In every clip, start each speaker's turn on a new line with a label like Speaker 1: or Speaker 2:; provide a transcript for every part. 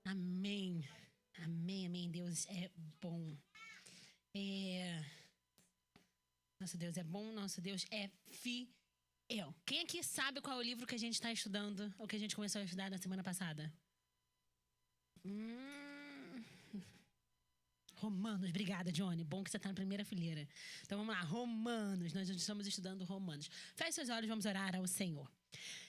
Speaker 1: Amém. Amém, amém. Deus é bom. Nosso Deus é bom, nosso Deus é fiel. Quem aqui sabe qual é o livro que a gente está estudando, ou que a gente começou a estudar na semana passada? Romanos, obrigada, Johnny. Bom que você está na primeira fileira. Então vamos lá, Romanos. Nós estamos estudando Romanos. Feche seus olhos, vamos orar ao Senhor.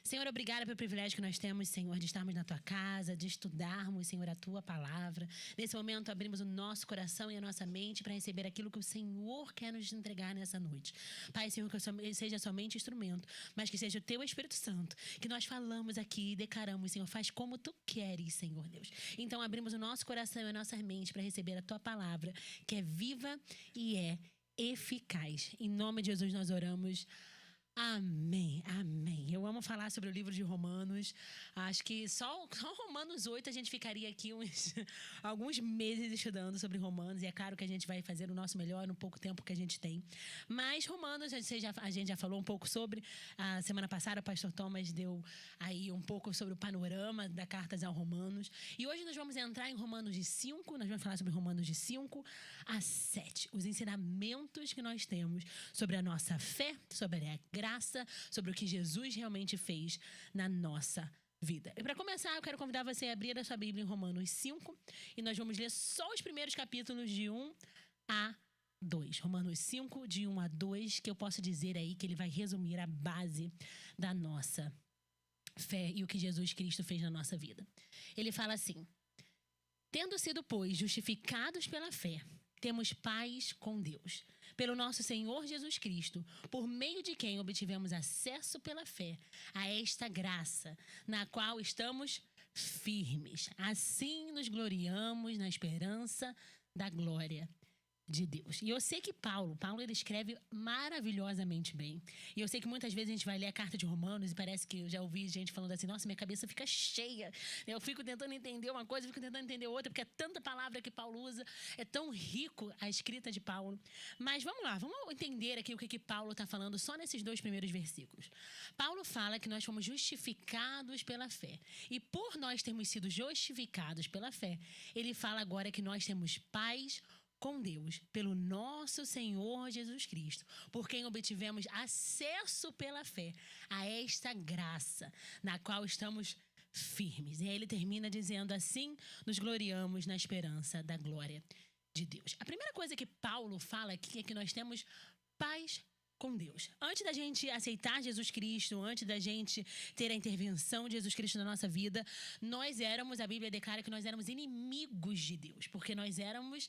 Speaker 1: Senhor, obrigada pelo privilégio que nós temos, Senhor, de estarmos na Tua casa, de estudarmos, Senhor, a Tua palavra. Nesse momento, abrimos o nosso coração e a nossa mente para receber aquilo que o Senhor quer nos entregar nessa noite. Pai, Senhor, que eu seja somente instrumento, mas que seja o Teu Espírito Santo, que nós falamos aqui e declaramos, Senhor, faz como Tu queres, Senhor Deus. Então, abrimos o nosso coração e a nossa mente para receber a Tua palavra, que é viva e é eficaz. Em nome de Jesus nós oramos. Amém, amém. Eu amo falar sobre o livro de Romanos. Acho que só Romanos 8 a gente ficaria aqui alguns meses estudando sobre Romanos. E é claro que a gente vai fazer o nosso melhor no pouco tempo que a gente tem. Mas Romanos, a gente já falou um pouco sobre. A semana passada o pastor Thomas deu aí um pouco sobre o panorama da Cartas aos Romanos. E hoje nós vamos entrar em Romanos de 5. Nós vamos falar sobre Romanos de 5 a 7. Os ensinamentos que nós temos sobre a nossa fé, sobre a graça, sobre o que Jesus realmente fez na nossa vida. E para começar, eu quero convidar você a abrir a sua Bíblia em Romanos 5 e nós vamos ler só os primeiros capítulos de 1 a 2. Romanos 5, de 1 a 2, que eu posso dizer aí que ele vai resumir a base da nossa fé e o que Jesus Cristo fez na nossa vida. Ele fala assim: tendo sido, pois, justificados pela fé, temos paz com Deus, pelo nosso Senhor Jesus Cristo, por meio de quem obtivemos acesso pela fé a esta graça, na qual estamos firmes. Assim nos gloriamos na esperança da glória de Deus. E eu sei que Paulo ele escreve maravilhosamente bem. E eu sei que muitas vezes a gente vai ler a carta de Romanos e parece que eu já ouvi gente falando assim: nossa, minha cabeça fica cheia. Eu fico tentando entender uma coisa, fico tentando entender outra, porque é tanta palavra que Paulo usa, é tão rico a escrita de Paulo. Mas vamos lá, vamos entender aqui o que Paulo está falando só nesses 2 primeiros versículos. Paulo fala que nós fomos justificados pela fé. E por nós termos sido justificados pela fé, ele fala agora que nós temos paz com Deus, pelo nosso Senhor Jesus Cristo, por quem obtivemos acesso pela fé a esta graça, na qual estamos firmes. E aí ele termina dizendo: assim nos gloriamos na esperança da glória de Deus. A primeira coisa que Paulo fala aqui é que nós temos paz com Deus. Antes da gente aceitar Jesus Cristo, antes da gente ter a intervenção de Jesus Cristo na nossa vida, a Bíblia declara que nós éramos inimigos de Deus, porque nós éramos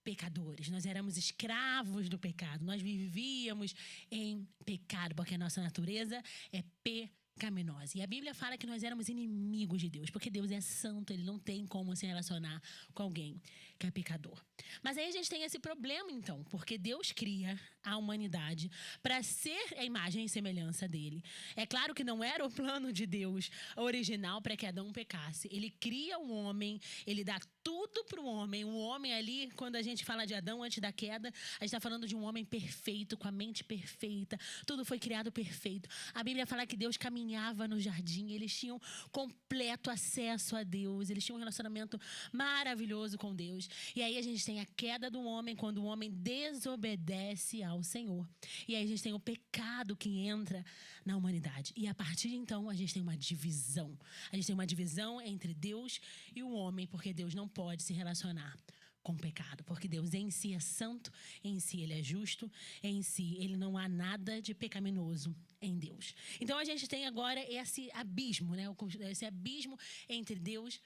Speaker 1: pecadores, nós éramos escravos do pecado, nós vivíamos em pecado, porque a nossa natureza é pecaminosa. E a Bíblia fala que nós éramos inimigos de Deus, porque Deus é santo, Ele não tem como se relacionar com alguém que é pecador. Mas aí a gente tem esse problema, então, porque Deus cria a humanidade para ser a imagem e semelhança dele. É claro que não era o plano de Deus original para que Adão pecasse. Ele cria um homem, ele dá tudo para o homem. O homem ali, quando a gente fala de Adão antes da queda, a gente está falando de um homem perfeito, com a mente perfeita. Tudo foi criado perfeito. A Bíblia fala que Deus caminhava no jardim. Eles tinham completo acesso a Deus. Eles tinham um relacionamento maravilhoso com Deus. E aí a gente tem a queda do homem, quando o homem desobedece ao Senhor. E aí a gente tem o pecado que entra na humanidade. E a partir de então, a gente tem uma divisão. A gente tem uma divisão entre Deus e o homem, porque Deus não pode se relacionar com o pecado, porque Deus em si é santo, em si Ele é justo, em si Ele não há nada de pecaminoso em Deus. Então a gente tem agora esse abismo, né? Esse abismo entre Deus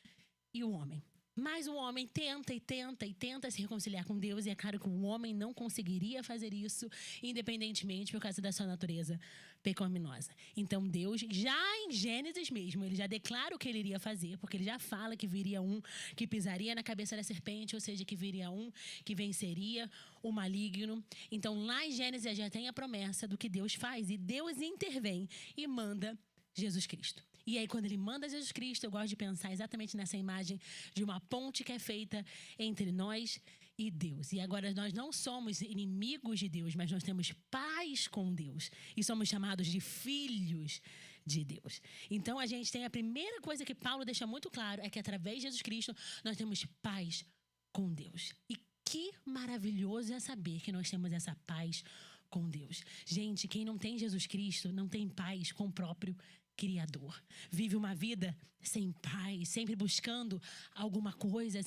Speaker 1: e o homem. Mas o homem tenta se reconciliar com Deus. E é claro que o homem não conseguiria fazer isso independentemente por causa da sua natureza pecaminosa. Então Deus, já em Gênesis mesmo, ele já declara o que ele iria fazer, porque ele já fala que viria um que pisaria na cabeça da serpente, ou seja, que viria um que venceria o maligno. Então lá em Gênesis já tem a promessa do que Deus faz. E Deus intervém e manda Jesus Cristo. E aí, quando ele manda Jesus Cristo, eu gosto de pensar exatamente nessa imagem de uma ponte que é feita entre nós e Deus. E agora nós não somos inimigos de Deus, mas nós temos paz com Deus. E somos chamados de filhos de Deus. Então, a gente tem a primeira coisa que Paulo deixa muito claro, é que através de Jesus Cristo, nós temos paz com Deus. E que maravilhoso é saber que nós temos essa paz com Deus. Gente, quem não tem Jesus Cristo, não tem paz com o próprio Criador. Vive uma vida sem paz, sempre buscando alguma coisa,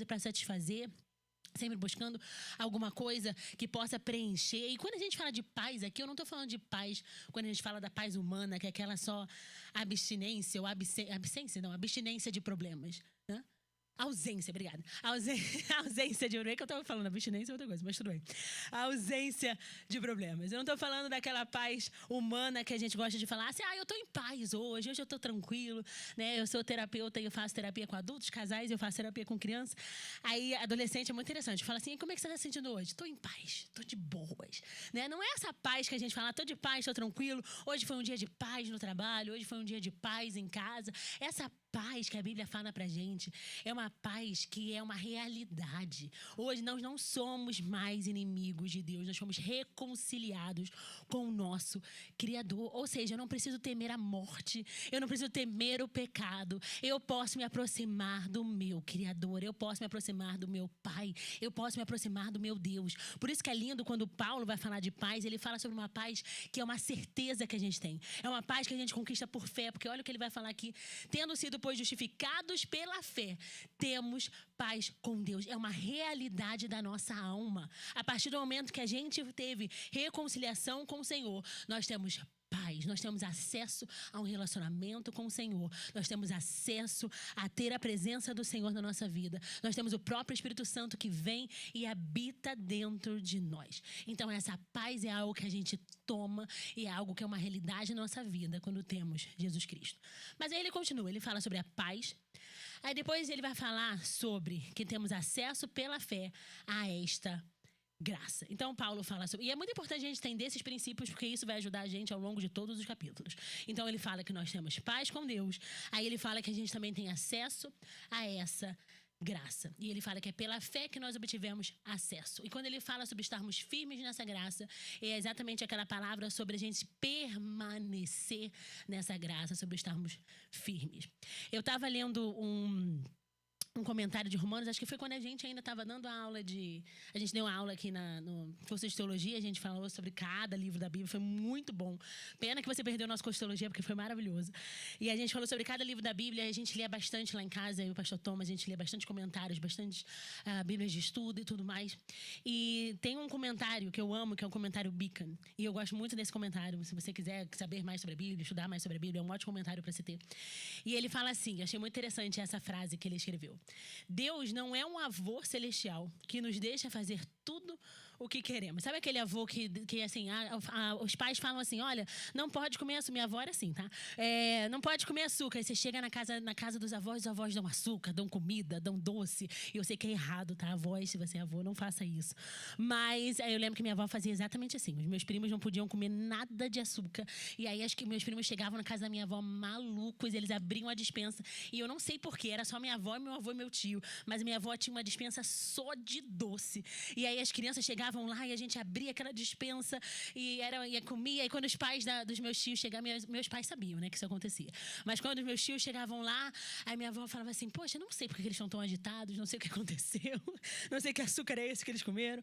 Speaker 1: para satisfazer, sempre buscando alguma coisa que possa preencher. E quando a gente fala de paz aqui, eu não estou falando de paz quando a gente fala da paz humana, que é aquela só abstinência abstinência de problemas, né? Ausência, obrigada. Ausência de... Não é que eu estava falando, abstinência é outra coisa, mas tudo bem. A ausência de problemas. Eu não estou falando daquela paz humana que a gente gosta de falar assim, eu estou em paz hoje eu estou tranquilo, né? Eu sou terapeuta e eu faço terapia com adultos, casais, eu faço terapia com crianças. Aí, adolescente é muito interessante. Fala assim, como é que você está se sentindo hoje? Estou em paz, estou de boas. Né? Não é essa paz que a gente fala, estou de paz, estou tranquilo. Hoje foi um dia de paz no trabalho, hoje foi um dia de paz em casa. Essa paz que a Bíblia fala pra gente é uma paz que é uma realidade. Hoje nós não somos mais inimigos de Deus, nós fomos reconciliados com o nosso Criador. Ou seja, eu não preciso temer a morte, eu não preciso temer o pecado. Eu posso me aproximar do meu Criador, eu posso me aproximar do meu Pai, eu posso me aproximar do meu Deus. Por isso que é lindo quando Paulo vai falar de paz, ele fala sobre uma paz que é uma certeza que a gente tem. É uma paz que a gente conquista por fé, porque olha o que ele vai falar aqui. Tendo sido, pois, justificados pela fé, temos paz com Deus. É uma realidade da nossa alma. A partir do momento que a gente teve reconciliação com o Senhor, nós temos paz, nós temos acesso a um relacionamento com o Senhor, nós temos acesso a ter a presença do Senhor na nossa vida, nós temos o próprio Espírito Santo que vem e habita dentro de nós. Então essa paz é algo que a gente toma e é algo que é uma realidade na nossa vida quando temos Jesus Cristo. Mas aí ele continua, ele fala sobre a paz, aí depois ele vai falar sobre que temos acesso pela fé a esta graça. Então, Paulo fala sobre... E é muito importante a gente entender esses princípios, porque isso vai ajudar a gente ao longo de todos os capítulos. Então, ele fala que nós temos paz com Deus. Aí ele fala que a gente também tem acesso a essa graça. E ele fala que é pela fé que nós obtivemos acesso. E quando ele fala sobre estarmos firmes nessa graça, é exatamente aquela palavra sobre a gente permanecer nessa graça, sobre estarmos firmes. Eu estava lendo um comentário de Romanos, acho que foi quando a gente ainda estava dando a aula de... A gente deu uma aula aqui no curso de Teologia, a gente falou sobre cada livro da Bíblia, foi muito bom. Pena que você perdeu o nosso curso de Teologia, porque foi maravilhoso. E a gente falou sobre cada livro da Bíblia, a gente lia bastante lá em casa, eu e o pastor Thomas, a gente lia bastante comentários, bastante bíblias de estudo e tudo mais. E tem um comentário que eu amo, que é o comentário Beacon. E eu gosto muito desse comentário, se você quiser saber mais sobre a Bíblia, estudar mais sobre a Bíblia, é um ótimo comentário para você ter. E ele fala assim, eu achei muito interessante essa frase que ele escreveu. Deus não é um avô celestial que nos deixa fazer tudo o que queremos. Sabe aquele avô que assim, os pais falam assim, olha, não pode comer açúcar. Minha avó era assim, tá? Não pode comer açúcar. Aí você chega na casa dos avós, os avós dão açúcar, dão comida, dão doce. E eu sei que é errado, tá? Avós, se você é avô, não faça isso. Mas eu lembro que minha avó fazia exatamente assim. Os meus primos não podiam comer nada de açúcar. E aí acho que meus primos chegavam na casa da minha avó malucos, eles abriam a despensa. E eu não sei porquê, era só minha avó, meu avô e meu tio. Mas minha avó tinha uma despensa só de doce. E aí as crianças chegavam lá e a gente abria aquela despensa e comia. E quando os pais dos meus tios chegavam, meus pais sabiam, né, que isso acontecia. Mas quando os meus tios chegavam lá, aí minha avó falava assim, poxa, não sei porque eles estão tão agitados, não sei o que aconteceu, não sei que açúcar é esse que eles comeram.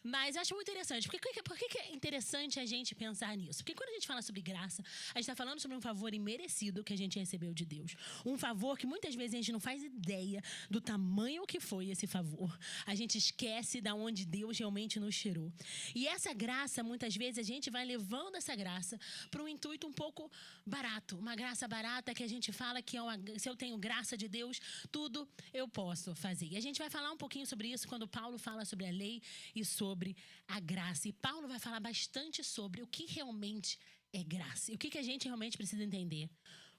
Speaker 1: Mas acho muito interessante. Por que é interessante a gente pensar nisso? Porque quando a gente fala sobre graça, a gente está falando sobre um favor imerecido que a gente recebeu de Deus. Um favor que muitas vezes a gente não faz ideia do tamanho que foi esse favor. A gente esquece de onde Deus realmente nos tirou. E essa graça, muitas vezes, a gente vai levando essa graça para um intuito um pouco barato. Uma graça barata que a gente fala que se eu tenho graça de Deus, tudo eu posso fazer. E a gente vai falar um pouquinho sobre isso quando Paulo fala sobre a lei e sobre a graça. E Paulo vai falar bastante sobre o que realmente é graça. E o que a gente realmente precisa entender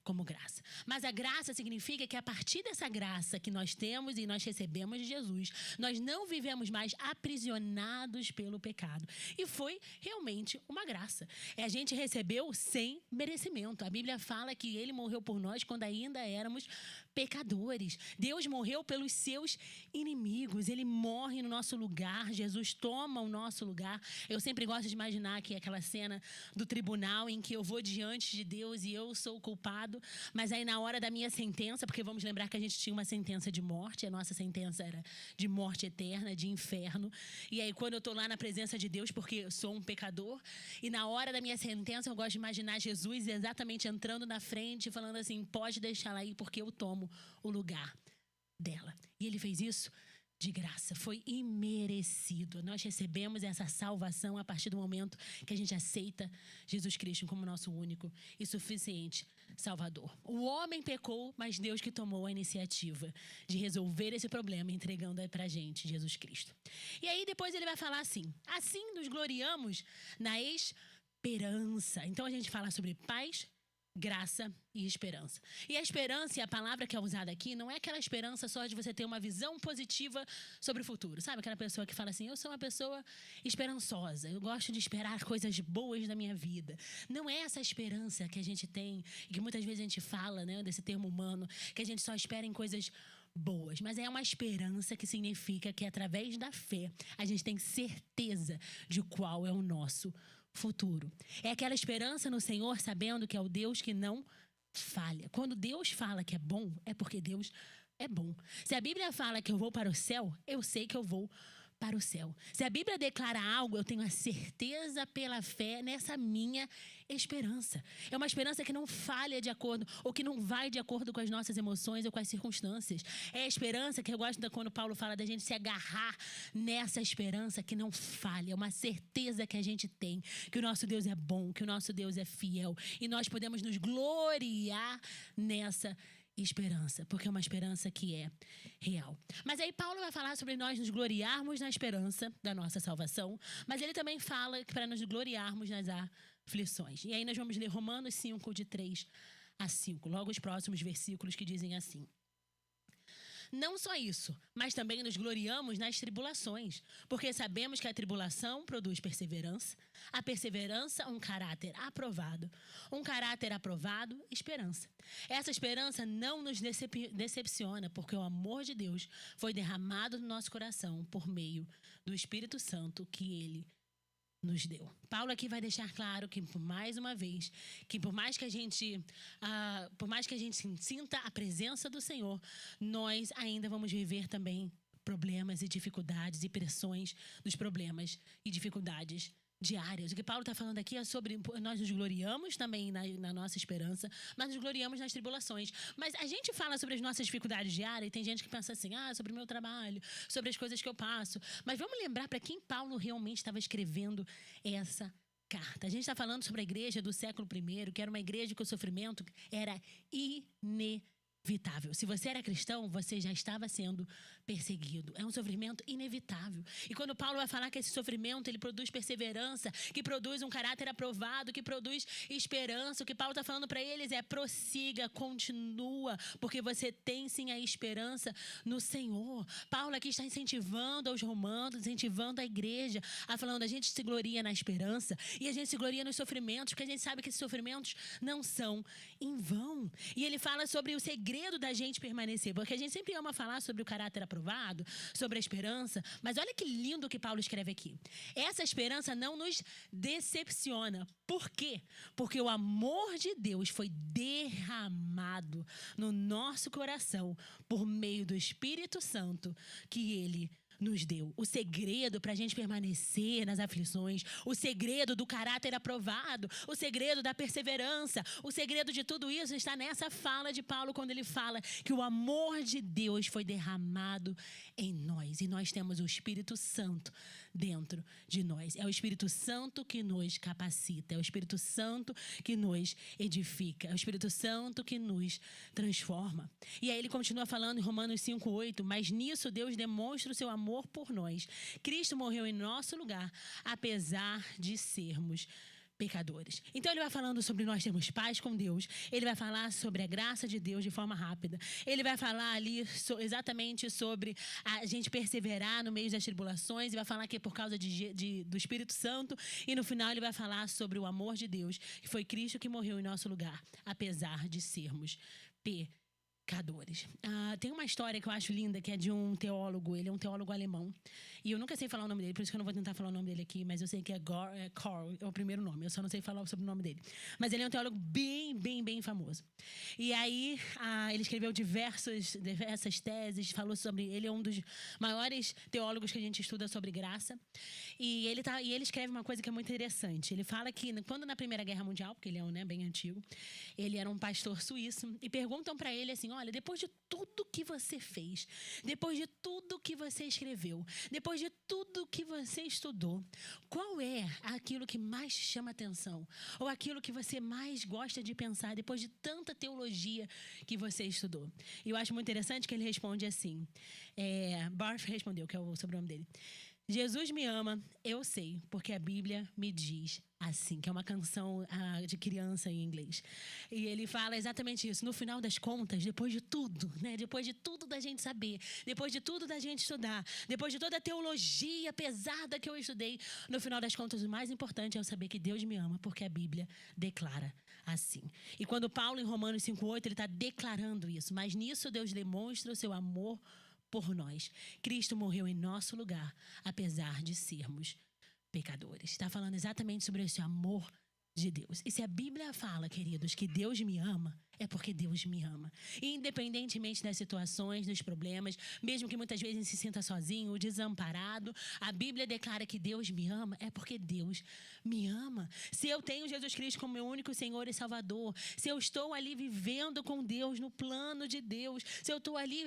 Speaker 1: como graça. Mas a graça significa que a partir dessa graça que nós temos e nós recebemos de Jesus, nós não vivemos mais aprisionados pelo pecado. E foi realmente uma graça. A gente recebeu sem merecimento. A Bíblia fala que ele morreu por nós quando ainda éramos pecadores. Deus morreu pelos seus inimigos. Ele morre no nosso lugar. Jesus toma o nosso lugar. Eu sempre gosto de imaginar que aquela cena do tribunal em que eu vou diante de Deus e eu sou o culpado, mas aí na hora da minha sentença, porque vamos lembrar que a gente tinha uma sentença de morte, a nossa sentença era de morte eterna, de inferno. E aí quando eu tô lá na presença de Deus, porque eu sou um pecador, e na hora da minha sentença eu gosto de imaginar Jesus exatamente entrando na frente e falando assim, pode deixar ela aí porque eu tomo o lugar dela. E ele fez isso de graça, foi imerecido. Nós recebemos essa salvação a partir do momento que a gente aceita Jesus Cristo como nosso único e suficiente Salvador. O homem pecou, mas Deus que tomou a iniciativa de resolver esse problema, entregando pra gente Jesus Cristo. E aí depois ele vai falar assim nos gloriamos na esperança. Então a gente fala sobre paz, graça e esperança. E a esperança, e a palavra que é usada aqui, não é aquela esperança só de você ter uma visão positiva sobre o futuro. Sabe aquela pessoa que fala assim, eu sou uma pessoa esperançosa, eu gosto de esperar coisas boas da minha vida. Não é essa esperança que a gente tem, e que muitas vezes a gente fala, né, desse termo humano, que a gente só espera em coisas boas, mas é uma esperança que significa que através da fé a gente tem certeza de qual é o nosso futuro. É aquela esperança no Senhor, sabendo que é o Deus que não falha. Quando Deus fala que é bom, é porque Deus é bom. Se a Bíblia fala que eu vou para o céu, eu sei que eu vou para o céu. Se a Bíblia declara algo, eu tenho a certeza pela fé nessa minha esperança. É uma esperança que não falha de acordo, ou que não vai de acordo com as nossas emoções ou com as circunstâncias. É a esperança que eu gosto de quando Paulo fala da gente se agarrar nessa esperança que não falha. É uma certeza que a gente tem, que o nosso Deus é bom, que o nosso Deus é fiel. E nós podemos nos gloriar nessa esperança, porque é uma esperança que é real. Mas aí Paulo vai falar sobre nós nos gloriarmos na esperança da nossa salvação, mas ele também fala que para nos gloriarmos nas aflições. E aí nós vamos ler Romanos 5, de 3 a 5, logo os próximos versículos que dizem assim. Não só isso, mas também nos gloriamos nas tribulações, porque sabemos que a tribulação produz perseverança, a perseverança, um caráter aprovado, esperança. Essa esperança não nos decepciona, porque o amor de Deus foi derramado no nosso coração por meio do Espírito Santo que Ele nos deu. Paulo aqui vai deixar claro que, mais uma vez, que por mais que a gente sinta a presença do Senhor, nós ainda vamos viver também problemas e dificuldades e pressões dos problemas e dificuldades diárias. O que Paulo está falando aqui é sobre nós nos gloriamos também na nossa esperança, mas nos gloriamos nas tribulações. Mas a gente fala sobre as nossas dificuldades diárias e tem gente que pensa assim, sobre o meu trabalho, sobre as coisas que eu passo. Mas vamos lembrar para quem Paulo realmente estava escrevendo essa carta. A gente está falando sobre a igreja do século I, que era uma igreja que o sofrimento era inevitável. Se você era cristão, você já estava sendo perseguido. É um sofrimento inevitável. E quando Paulo vai falar que esse sofrimento, ele produz perseverança, que produz um caráter aprovado, que produz esperança, o que Paulo está falando para eles é prossiga, continua, porque você tem sim a esperança no Senhor. Paulo aqui está incentivando aos romanos, incentivando a igreja, falando, a gente se gloria na esperança e a gente se gloria nos sofrimentos, porque a gente sabe que esses sofrimentos não são em vão. E ele fala sobre o segredo da gente permanecer, porque a gente sempre ama falar sobre o caráter aprovado, sobre a esperança, mas olha que lindo que Paulo escreve aqui. Essa esperança não nos decepciona. Por quê? Porque o amor de Deus foi derramado no nosso coração por meio do Espírito Santo que Ele nos deu. O segredo para a gente permanecer nas aflições, o segredo do caráter aprovado, o segredo da perseverança, o segredo de tudo isso está nessa fala de Paulo, quando ele fala que o amor de Deus foi derramado em nós. E nós temos o Espírito Santo dentro de nós. É o Espírito Santo que nos capacita, é o Espírito Santo que nos edifica, é o Espírito Santo que nos transforma. E aí ele continua falando em Romanos 5:8, mas nisso Deus demonstra o seu amor por nós. Cristo morreu em nosso lugar, apesar de sermos pecadores. Então ele vai falando sobre nós termos paz com Deus, ele vai falar sobre a graça de Deus de forma rápida, ele vai falar ali exatamente sobre a gente perseverar no meio das tribulações, e vai falar que é por causa do Espírito Santo, e no final ele vai falar sobre o amor de Deus, que foi Cristo que morreu em nosso lugar, apesar de sermos pecadores. pecadores. Tem uma história que eu acho linda, que é de um teólogo. Ele é um teólogo alemão. E eu nunca sei falar o nome dele, por isso que eu não vou tentar falar o nome dele aqui, mas eu sei que é Karl, é o primeiro nome. Eu só não sei falar sobre o nome dele. Mas ele é um teólogo bem famoso. E aí, ele escreveu diversas teses, falou sobre... Ele é um dos maiores teólogos que a gente estuda sobre graça. E ele escreve uma coisa que é muito interessante. Ele fala que, quando na Primeira Guerra Mundial, porque ele é bem antigo, ele era um pastor suíço, e perguntam para ele assim, olha, depois de tudo que você fez, depois de tudo que você escreveu, depois de tudo que você estudou, qual é aquilo que mais te chama atenção? Ou aquilo que você mais gosta de pensar depois de tanta teologia que você estudou? E eu acho muito interessante que ele responde assim, Barth respondeu, que é o sobrenome dele. Jesus me ama, eu sei, porque a Bíblia me diz assim, que é uma canção de criança em inglês. E ele fala exatamente isso. No final das contas, depois de tudo, né? Depois de tudo da gente saber, depois de tudo da gente estudar, depois de toda a teologia pesada que eu estudei, no final das contas, o mais importante é eu saber que Deus me ama, porque a Bíblia declara assim. E quando Paulo, em Romanos 5:8, ele está declarando isso. Mas nisso Deus demonstra o seu amor por nós. Cristo morreu em nosso lugar, apesar de sermos pecadores. Está falando exatamente sobre esse amor de Deus. E se a Bíblia fala, queridos, que Deus me ama, é porque Deus me ama. E independentemente das situações, dos problemas, mesmo que muitas vezes se sinta sozinho, desamparado, a Bíblia declara que Deus me ama, é porque Deus me ama. Se eu tenho Jesus Cristo como meu único Senhor e Salvador, se eu estou ali vivendo com Deus, no plano de Deus, se eu estou ali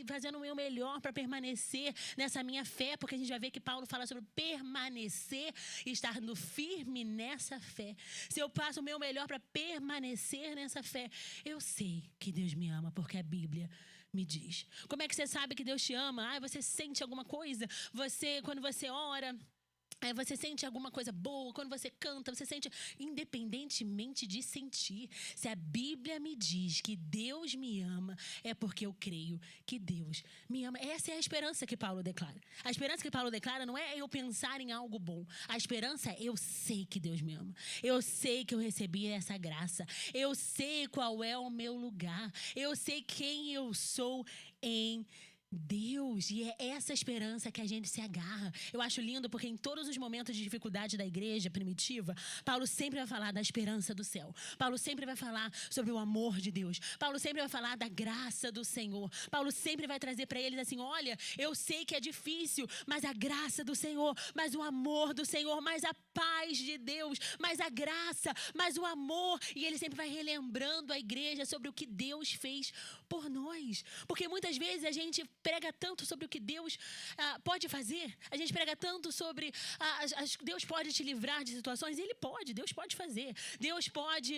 Speaker 1: fazendo o meu melhor para permanecer nessa minha fé, porque a gente vai ver que Paulo fala sobre permanecer e estar no firme nessa fé. Se eu faço o meu melhor para permanecer nessa fé, eu sei que Deus me ama, porque a Bíblia me diz. Como é que você sabe que Deus te ama? Você sente alguma coisa? Quando você ora... você sente alguma coisa boa, quando você canta, você sente, independentemente de sentir. Se a Bíblia me diz que Deus me ama, é porque eu creio que Deus me ama. Essa é a esperança que Paulo declara. A esperança que Paulo declara não é eu pensar em algo bom. A esperança é eu sei que Deus me ama. Eu sei que eu recebi essa graça. Eu sei qual é o meu lugar. Eu sei quem eu sou em Deus, e é essa esperança que a gente se agarra. Eu acho lindo porque em todos os momentos de dificuldade da igreja primitiva, Paulo sempre vai falar da esperança do céu. Paulo sempre vai falar sobre o amor de Deus. Paulo sempre vai falar da graça do Senhor. Paulo sempre vai trazer para eles assim, olha, eu sei que é difícil, mas a graça do Senhor, mas o amor do Senhor, mas a paz de Deus, mas a graça, mas o amor. E ele sempre vai relembrando a igreja sobre o que Deus fez por nós. Porque muitas vezes a gente prega tanto sobre o que Deus pode fazer. A gente prega tanto sobre Deus pode te livrar de situações. E Ele pode, Deus pode fazer. Deus pode,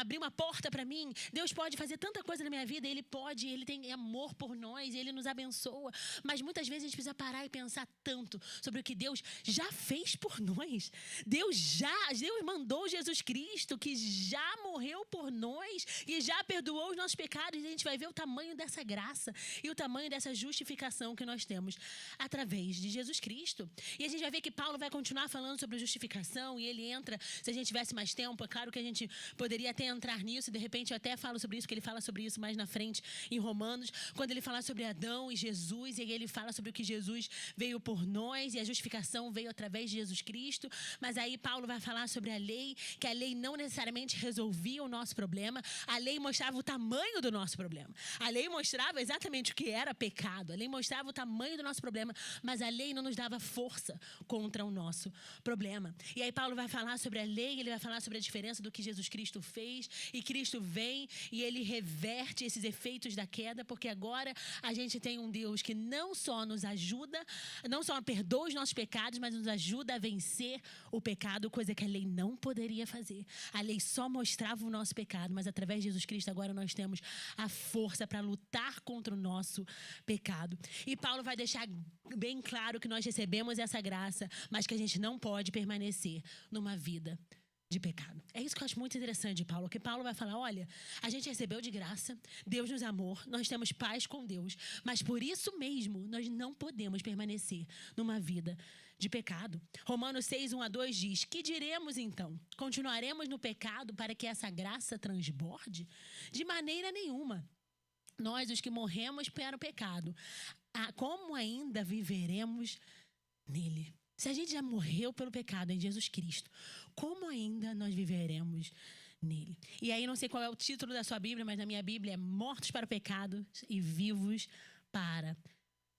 Speaker 1: abrir uma porta para mim. Deus pode fazer tanta coisa na minha vida. Ele pode, Ele tem amor por nós, Ele nos abençoa. Mas muitas vezes a gente precisa parar e pensar tanto sobre o que Deus já fez por nós. Deus mandou Jesus Cristo, que já morreu por nós e já perdoou os nossos pecados. E a gente vai ver o tamanho dessa graça e o tamanho dessa justificação que nós temos através de Jesus Cristo. E a gente vai ver que Paulo vai continuar falando sobre a justificação, e ele entra, se a gente tivesse mais tempo, é claro que a gente poderia até entrar nisso, de repente eu até falo sobre isso, que ele fala sobre isso mais na frente em Romanos, quando ele fala sobre Adão e Jesus, e aí ele fala sobre o que Jesus veio por nós, e a justificação veio através de Jesus Cristo. Mas aí Paulo vai falar sobre a lei, que a lei não necessariamente resolvia o nosso problema, a lei mostrava o tamanho do nosso problema, a lei mostrava exatamente o que era pecado, a lei mostrava o tamanho do nosso problema, mas a lei não nos dava força contra o nosso problema. E aí Paulo vai falar sobre a lei, ele vai falar sobre a diferença do que Jesus Cristo fez, e Cristo vem e ele reverte esses efeitos da queda, porque agora a gente tem um Deus que não só nos ajuda, não só perdoa os nossos pecados, mas nos ajuda a vencer o pecado, coisa que a lei não poderia fazer. A lei só mostrava o nosso pecado, mas através de Jesus Cristo agora nós temos a força para lutar contra o nosso pecado. E Paulo vai deixar bem claro que nós recebemos essa graça, mas que a gente não pode permanecer numa vida de pecado. É isso que eu acho muito interessante de Paulo, que Paulo vai falar, olha, a gente recebeu de graça, Deus nos amou, nós temos paz com Deus, mas por isso mesmo nós não podemos permanecer numa vida de pecado. Romanos 6:1-2 diz, que diremos então? Continuaremos no pecado para que essa graça transborde? De maneira nenhuma. nós os que morremos para o pecado, como ainda viveremos nele? Se a gente já morreu pelo pecado em Jesus Cristo, como ainda nós viveremos nele? E aí, não sei qual é o título da sua Bíblia, mas na minha Bíblia é Mortos para o Pecado e Vivos para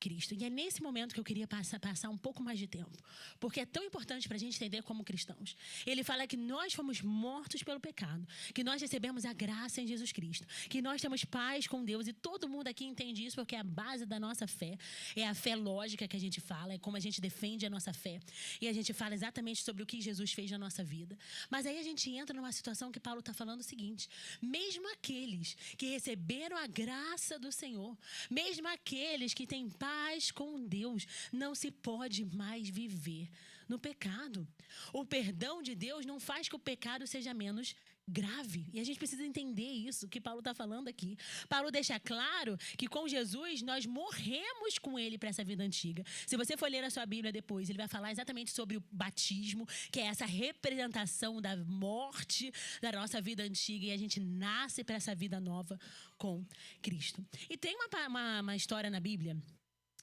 Speaker 1: Cristo. E é nesse momento que eu queria passar um pouco mais de tempo, porque é tão importante para a gente entender como cristãos. Ele fala que nós fomos mortos pelo pecado, que nós recebemos a graça em Jesus Cristo, que nós temos paz com Deus, e todo mundo aqui entende isso, porque é a base da nossa fé, é a fé lógica que a gente fala, é como a gente defende a nossa fé, e a gente fala exatamente sobre o que Jesus fez na nossa vida. Mas aí a gente entra numa situação que Paulo está falando o seguinte: mesmo aqueles que receberam a graça do Senhor, mesmo aqueles que têm paz com Deus, não se pode mais viver no pecado. O perdão de Deus não faz que o pecado seja menos grave. E a gente precisa entender isso que Paulo está falando aqui. Paulo deixa claro que com Jesus nós morremos com ele para essa vida antiga. Se você for ler a sua Bíblia depois, ele vai falar exatamente sobre o batismo, que é essa representação da morte da nossa vida antiga, e a gente nasce para essa vida nova com Cristo. E tem uma história na Bíblia,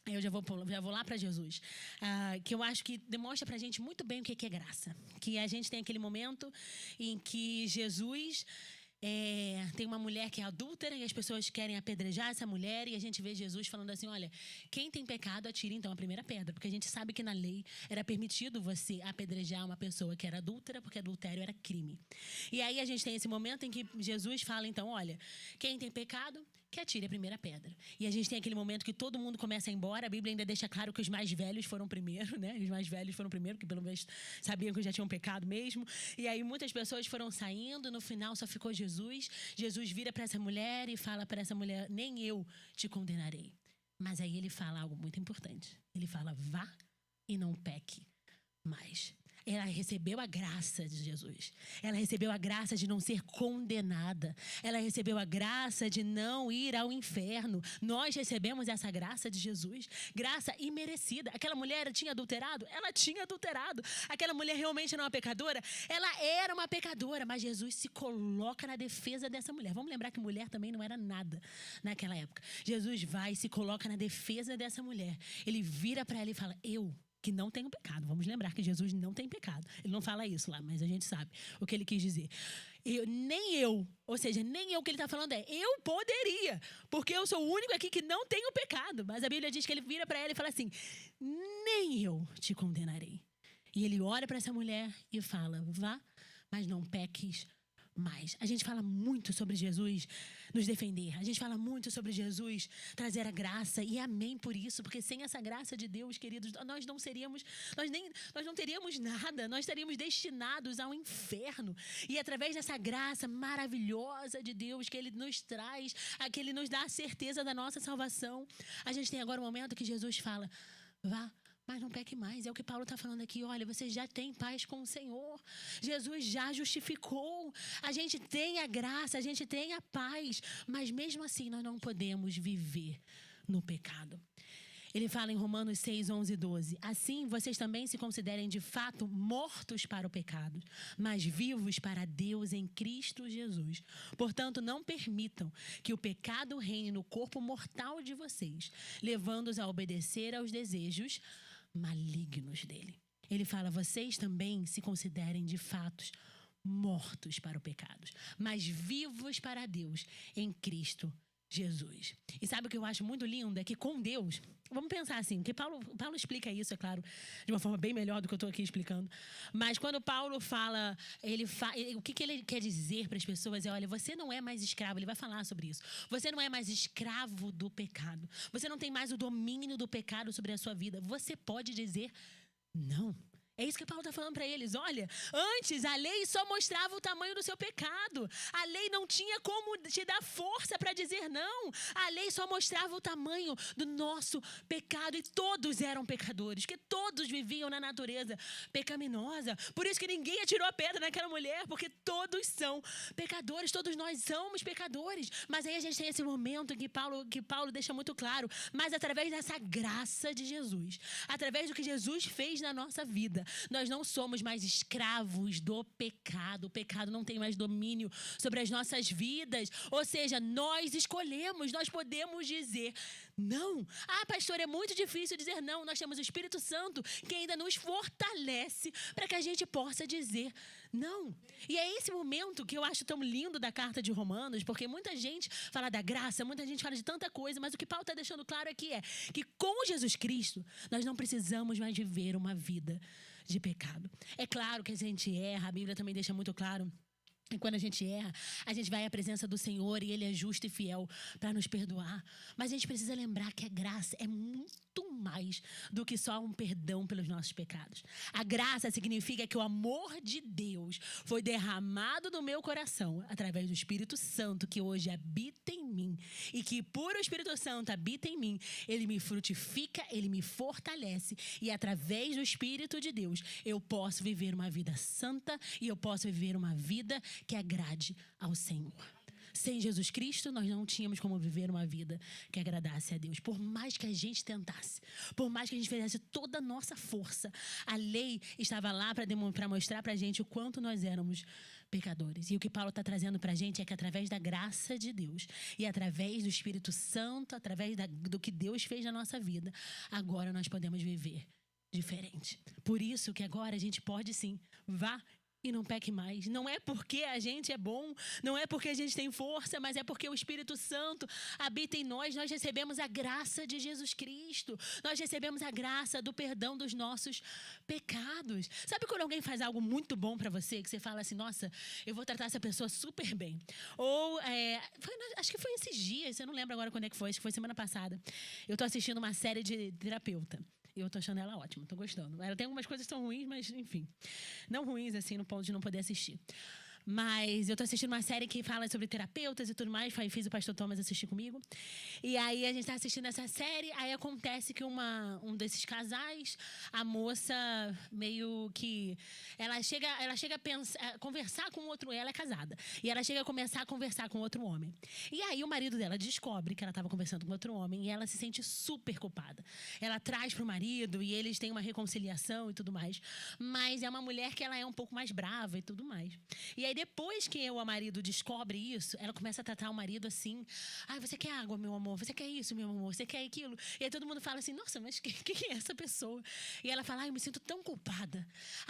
Speaker 1: eu já vou lá para Jesus, que eu acho que demonstra para a gente muito bem o que é graça. Que a gente tem aquele momento em que Jesus tem uma mulher que é adúltera e as pessoas querem apedrejar essa mulher, e a gente vê Jesus falando assim: olha, quem tem pecado atire então a primeira pedra, porque a gente sabe que na lei era permitido você apedrejar uma pessoa que era adúltera, porque adultério era crime. E aí a gente tem esse momento em que Jesus fala então: olha, quem tem pecado, que atire a primeira pedra. E a gente tem aquele momento que todo mundo começa a ir embora. A Bíblia ainda deixa claro que os mais velhos foram primeiro, né? Os mais velhos foram primeiro, que pelo menos sabiam que já tinham pecado mesmo. E aí muitas pessoas foram saindo, no final só ficou Jesus. Jesus vira para essa mulher e fala para essa mulher: nem eu te condenarei. Mas aí ele fala algo muito importante. Ele fala: vá e não peque mais. Ela recebeu a graça de Jesus. Ela recebeu a graça de não ser condenada. Ela recebeu a graça de não ir ao inferno. Nós recebemos essa graça de Jesus. Graça imerecida. Aquela mulher tinha adulterado? Ela tinha adulterado. Aquela mulher realmente era uma pecadora? Ela era uma pecadora. Mas Jesus se coloca na defesa dessa mulher. Vamos lembrar que mulher também não era nada naquela época. Jesus vai e se coloca na defesa dessa mulher. Ele vira para ela e fala: eu que não tenho pecado. Vamos lembrar que Jesus não tem pecado. Ele não fala isso lá, mas a gente sabe o que ele quis dizer. Ou seja, nem eu, que ele está falando eu poderia, porque eu sou o único aqui que não tenho pecado. Mas a Bíblia diz que ele vira para ela e fala assim: nem eu te condenarei. E ele olha para essa mulher e fala: vá, mas não peques mais. A gente fala muito sobre Jesus nos defender. A gente fala muito sobre Jesus trazer a graça, e amém por isso, porque sem essa graça de Deus, queridos, nós não teríamos nada. Nós estaríamos destinados ao inferno. E através dessa graça maravilhosa de Deus que ele nos traz, que ele nos dá a certeza da nossa salvação, a gente tem agora um momento que Jesus fala: vá, mas não peque mais. É o que Paulo está falando aqui. Olha, você já tem paz com o Senhor. Jesus já justificou. A gente tem a graça, a gente tem a paz. Mas mesmo assim, nós não podemos viver no pecado. Ele fala em Romanos 6, 11 e 12. Assim, vocês também se considerem de fato mortos para o pecado, mas vivos para Deus em Cristo Jesus. Portanto, não permitam que o pecado reine no corpo mortal de vocês, levando-os a obedecer aos desejos malignos dele. Ele fala: vocês também se considerem de fato mortos para o pecado, mas vivos para Deus em Cristo Jesus. E sabe o que eu acho muito lindo? É que com Deus, vamos pensar assim, que Paulo explica isso, é claro, de uma forma bem melhor do que eu estou aqui explicando. Mas quando Paulo fala, o que ele quer dizer para as pessoas é: olha, você não é mais escravo. Ele vai falar sobre isso. Você não é mais escravo do pecado. Você não tem mais o domínio do pecado sobre a sua vida. Você pode dizer não. É isso que Paulo está falando para eles. Olha, antes a lei só mostrava o tamanho do seu pecado. A lei não tinha como te dar força para dizer não. A lei só mostrava o tamanho do nosso pecado. E todos eram pecadores, que todos viviam na natureza pecaminosa. Por isso que ninguém atirou a pedra naquela mulher, porque todos são pecadores. Todos nós somos pecadores. Mas aí a gente tem esse momento em que Paulo deixa muito claro. Mas através dessa graça de Jesus, através do que Jesus fez na nossa vida, Nós não somos mais escravos do pecado. O pecado não tem mais domínio sobre as nossas vidas. Ou seja, nós escolhemos, nós podemos dizer não. Ah, pastor, é muito difícil dizer não. Nós temos o Espírito Santo que ainda nos fortalece para que a gente possa dizer não. E é esse momento que eu acho tão lindo da carta de Romanos, porque muita gente fala da graça, muita gente fala de tanta coisa, mas o que Paulo está deixando claro aqui é que com Jesus Cristo, nós não precisamos mais viver uma vida de pecado. É claro que a gente erra, a Bíblia também deixa muito claro. E quando a gente erra, a gente vai à presença do Senhor e Ele é justo e fiel para nos perdoar. Mas a gente precisa lembrar que a graça é muito mais do que só um perdão pelos nossos pecados. A graça significa que o amor de Deus foi derramado no meu coração através do Espírito Santo que hoje habita em mim. E que por o Espírito Santo habita em mim, Ele me frutifica, Ele me fortalece. E através do Espírito de Deus, eu posso viver uma vida santa e eu posso viver uma vida que agrade ao Senhor. Sem Jesus Cristo, nós não tínhamos como viver uma vida que agradasse a Deus. Por mais que a gente tentasse, por mais que a gente fizesse toda a nossa força, a lei estava lá para mostrar para a gente o quanto nós éramos pecadores. E o que Paulo está trazendo para a gente é que através da graça de Deus e através do Espírito Santo, através do que Deus fez na nossa vida, agora nós podemos viver diferente. Por isso que agora a gente pode sim, vá e não peque mais. Não é porque a gente é bom, não é porque a gente tem força, mas é porque o Espírito Santo habita em nós. Nós recebemos a graça de Jesus Cristo. Nós recebemos a graça do perdão dos nossos pecados. Sabe quando alguém faz algo muito bom pra você, que você fala assim, nossa, eu vou tratar essa pessoa super bem. Ou, acho que foi esses dias, eu não lembro agora quando é que foi, acho que foi semana passada. Eu tô assistindo uma série de terapeuta. E eu tô achando ela ótima, tô gostando. Ela tem algumas coisas que são ruins, mas enfim. Não ruins, assim, no ponto de não poder assistir. Mas eu tô assistindo uma série que fala sobre terapeutas e tudo mais. Fiz o pastor Thomas assistir comigo. E aí a gente tá assistindo essa série. Aí acontece que um desses casais, a moça meio que... Ela chega a pensar, conversar com outro... Ela é casada. E ela chega a começar a conversar com outro homem. E aí o marido dela descobre que ela tava conversando com outro homem. E ela se sente super culpada. Ela traz pro marido e eles têm uma reconciliação e tudo mais. Mas é uma mulher que ela é um pouco mais brava e tudo mais. E aí depois que o marido descobre isso, ela começa a tratar o marido assim, você quer água, meu amor? Você quer isso, meu amor? Você quer aquilo? E aí todo mundo fala assim, nossa, mas quem é essa pessoa? E ela fala, eu me sinto tão culpada.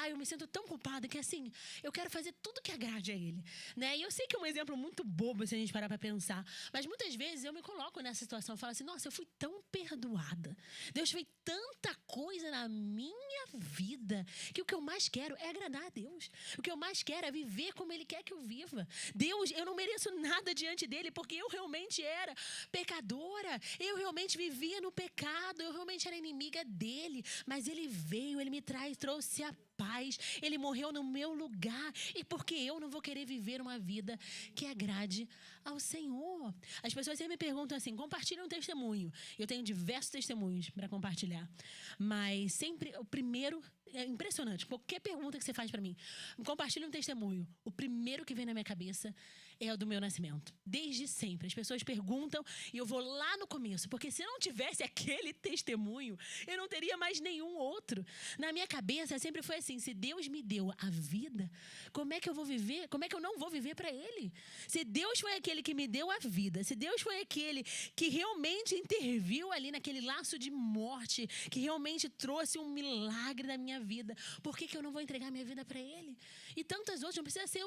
Speaker 1: Eu me sinto tão culpada que assim, eu quero fazer tudo que agrade a ele. Né? E eu sei que é um exemplo muito bobo se a gente parar pra pensar, mas muitas vezes eu me coloco nessa situação, eu falo assim, nossa, eu fui tão perdoada. Deus fez tanta coisa na minha vida, que o que eu mais quero é agradar a Deus. O que eu mais quero é viver como Ele quer que eu viva. Deus, eu não mereço nada diante dele, porque eu realmente era pecadora. Eu realmente vivia no pecado. Eu realmente era inimiga dele. Mas ele veio, ele me trouxe a paz. Ele morreu no meu lugar. E porque eu não vou querer viver uma vida que agrade ao Senhor. As pessoas sempre me perguntam assim, compartilha um testemunho. Eu tenho diversos testemunhos para compartilhar. Mas sempre, o primeiro... É impressionante. Qualquer pergunta que você faz pra mim, compartilha um testemunho. O primeiro que vem na minha cabeça é o do meu nascimento. Desde sempre. As pessoas perguntam e eu vou lá no começo. Porque se eu não tivesse aquele testemunho, eu não teria mais nenhum outro. Na minha cabeça sempre foi assim, se Deus me deu a vida, como é que eu vou viver? Como é que eu não vou viver pra Ele? Se Deus foi aquele que me deu a vida, se Deus foi aquele que realmente interviu ali naquele laço de morte, que realmente trouxe um milagre na minha vida, por que eu não vou entregar minha vida para Ele? E tantas outras, não precisa ser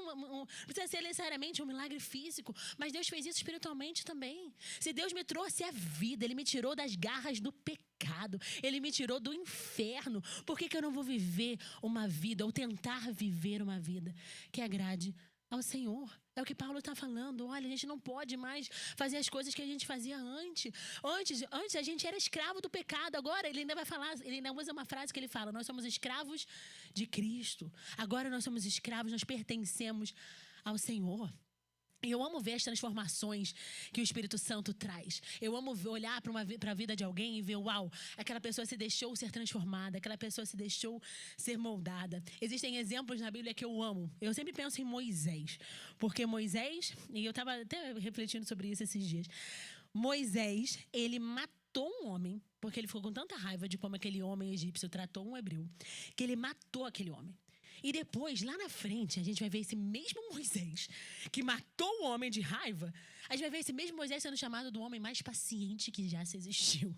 Speaker 1: precisa ser necessariamente um milagre físico, mas Deus fez isso espiritualmente também. Se Deus me trouxe a vida, Ele me tirou das garras do pecado, Ele me tirou do inferno, por que eu não vou viver uma vida, ou tentar viver uma vida que agrade ao Senhor? É o que Paulo está falando. Olha, a gente não pode mais fazer as coisas que a gente fazia antes. Antes a gente era escravo do pecado. Agora ele ainda vai falar, ele ainda usa uma frase que ele fala, nós somos escravos de Cristo. Agora nós somos escravos, nós pertencemos ao Senhor. E eu amo ver as transformações que o Espírito Santo traz. Eu amo olhar para a vida de alguém e ver, uau, aquela pessoa se deixou ser transformada, aquela pessoa se deixou ser moldada. Existem exemplos na Bíblia que eu amo. Eu sempre penso em Moisés, porque Moisés, e eu estava até refletindo sobre isso esses dias, Moisés, ele matou matou um homem, porque ele ficou com tanta raiva de como aquele homem egípcio tratou um hebreu, que ele matou aquele homem. E depois, lá na frente, a gente vai ver esse mesmo Moisés, que matou o homem de raiva. A gente vai ver esse mesmo Moisés sendo chamado do homem mais paciente que já se existiu.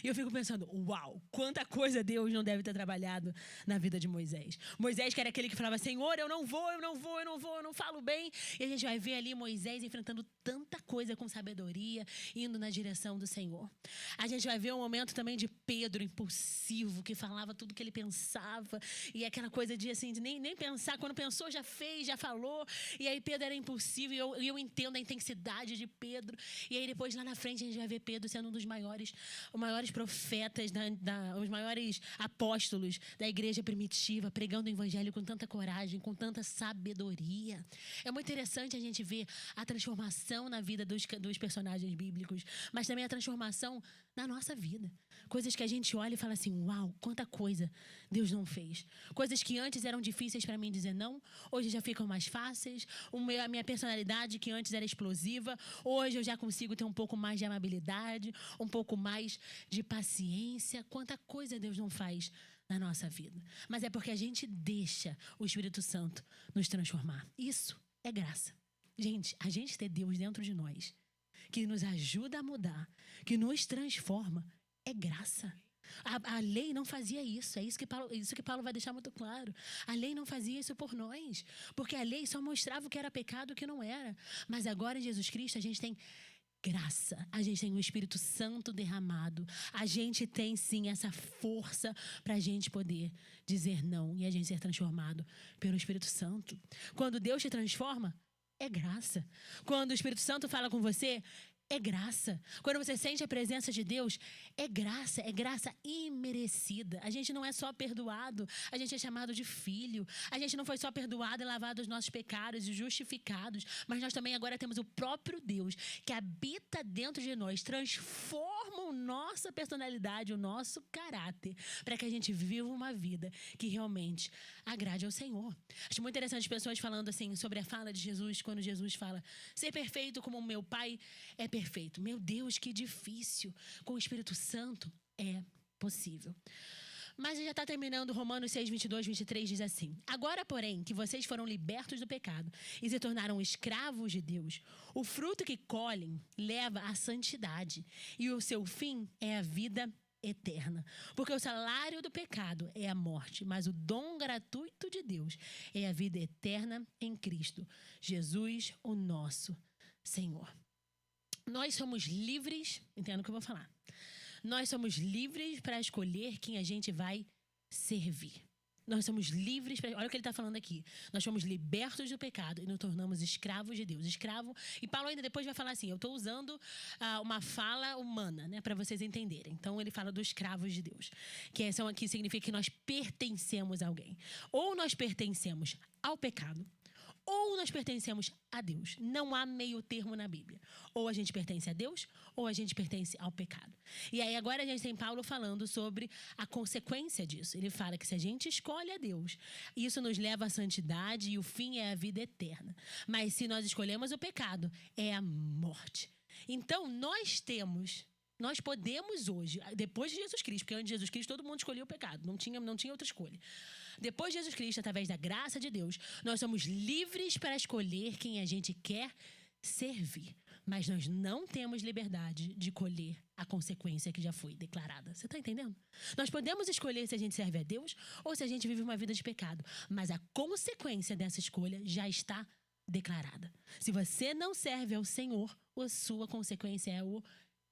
Speaker 1: E eu fico pensando, uau, quanta coisa Deus não deve ter trabalhado na vida de Moisés. Moisés, que era aquele que falava, Senhor, eu não não falo bem. E a gente vai ver ali Moisés enfrentando tanta coisa com sabedoria, indo na direção do Senhor. A gente vai ver um momento também de Pedro, impulsivo, que falava tudo que ele pensava. E aquela coisa de, assim, de nem pensar. Quando pensou, já fez, já falou. E aí Pedro era impulsivo. E eu entendo a intensidade de Pedro. E aí depois, lá na frente, a gente vai ver Pedro sendo um dos maiores profetas, os maiores apóstolos da igreja primitiva, pregando o evangelho com tanta coragem, com tanta sabedoria. É muito interessante a gente ver a transformação na vida dos personagens bíblicos, mas também a transformação na nossa vida. Coisas que a gente olha e fala assim, uau, quanta coisa Deus não fez. Coisas que antes eram difíceis para mim dizer não, hoje já ficam mais fáceis. A minha personalidade, que antes era explosiva, hoje eu já consigo ter um pouco mais de amabilidade, um pouco mais de paciência. Quanta coisa Deus não faz na nossa vida. Mas é porque a gente deixa o Espírito Santo nos transformar. Isso é graça. Gente, a gente ter Deus dentro de nós, que nos ajuda a mudar, que nos transforma, é graça. A lei não fazia isso. É isso que Paulo vai deixar muito claro. A lei não fazia isso por nós, porque a lei só mostrava o que era pecado e o que não era. Mas agora em Jesus Cristo a gente tem graça, a gente tem o Espírito Santo derramado, a gente tem sim essa força para a gente poder dizer não e a gente ser transformado pelo Espírito Santo. Quando Deus te transforma, é graça. Quando o Espírito Santo fala com você, é graça. Quando você sente a presença de Deus, é graça imerecida. A gente não é só perdoado, a gente é chamado de filho. A gente não foi só perdoado e lavado os nossos pecados e justificados, mas nós também agora temos o próprio Deus que habita dentro de nós, transforma a nossa personalidade, o nosso caráter, para que a gente viva uma vida que realmente agrade ao Senhor. Acho muito interessante as pessoas falando assim sobre a fala de Jesus, quando Jesus fala, ser perfeito como o meu Pai é perfeito. Meu Deus, que difícil. Com o Espírito Santo é possível. Mas já está terminando Romanos 6, 22, 23, diz assim, agora, porém, que vocês foram libertos do pecado e se tornaram escravos de Deus, o fruto que colhem leva à santidade e o seu fim é a vida eterna. Porque o salário do pecado é a morte, mas o dom gratuito de Deus é a vida eterna em Cristo Jesus, o nosso Senhor. Nós somos livres, entendo o que eu vou falar. Nós somos livres para escolher quem a gente vai servir. Nós somos livres para... Olha o que ele está falando aqui. Nós somos libertos do pecado e nos tornamos escravos de Deus. Escravo... E Paulo ainda depois vai falar assim, eu estou usando uma fala humana, né, para vocês entenderem. Então ele fala dos escravos de Deus. Que significa que nós pertencemos a alguém. Ou nós pertencemos ao pecado, ou nós pertencemos a Deus. Não há meio termo na Bíblia. Ou a gente pertence a Deus, ou a gente pertence ao pecado. E aí agora a gente tem Paulo falando sobre a consequência disso. Ele fala que se a gente escolhe a Deus, isso nos leva à santidade e o fim é a vida eterna. Mas se nós escolhemos o pecado, é a morte. Então nós podemos hoje, depois de Jesus Cristo, porque antes de Jesus Cristo todo mundo escolhia o pecado, não tinha outra escolha. Depois de Jesus Cristo, através da graça de Deus, nós somos livres para escolher quem a gente quer servir. Mas nós não temos liberdade de colher a consequência que já foi declarada. Você está entendendo? Nós podemos escolher se a gente serve a Deus ou se a gente vive uma vida de pecado. Mas a consequência dessa escolha já está declarada. Se você não serve ao Senhor, a sua consequência é o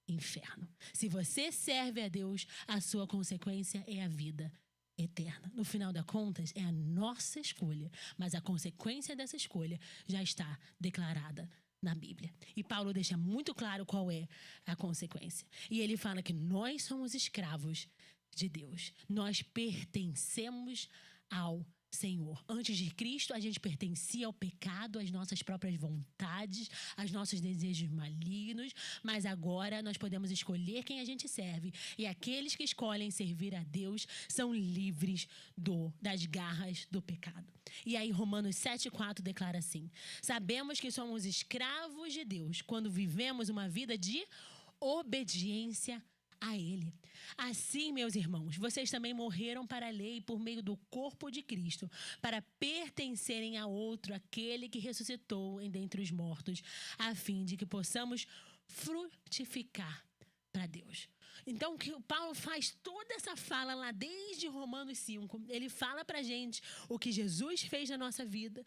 Speaker 1: inferno. Se você serve a Deus, a sua consequência é a vida eterna. No final das contas, é a nossa escolha, mas a consequência dessa escolha já está declarada na Bíblia. E Paulo deixa muito claro qual é a consequência. E ele fala que nós somos escravos de Deus. Nós pertencemos ao Senhor. Antes de Cristo, a gente pertencia ao pecado, às nossas próprias vontades, aos nossos desejos malignos, mas agora nós podemos escolher quem a gente serve. E aqueles que escolhem servir a Deus são livres das garras do pecado. E aí Romanos 7,4 declara assim, sabemos que somos escravos de Deus quando vivemos uma vida de obediência a Ele. Assim, meus irmãos, vocês também morreram para a lei por meio do corpo de Cristo, para pertencerem a outro, aquele que ressuscitou dentre os mortos, a fim de que possamos frutificar para Deus. Então, que o Paulo faz toda essa fala lá desde Romanos 5. Ele fala pra gente o que Jesus fez na nossa vida,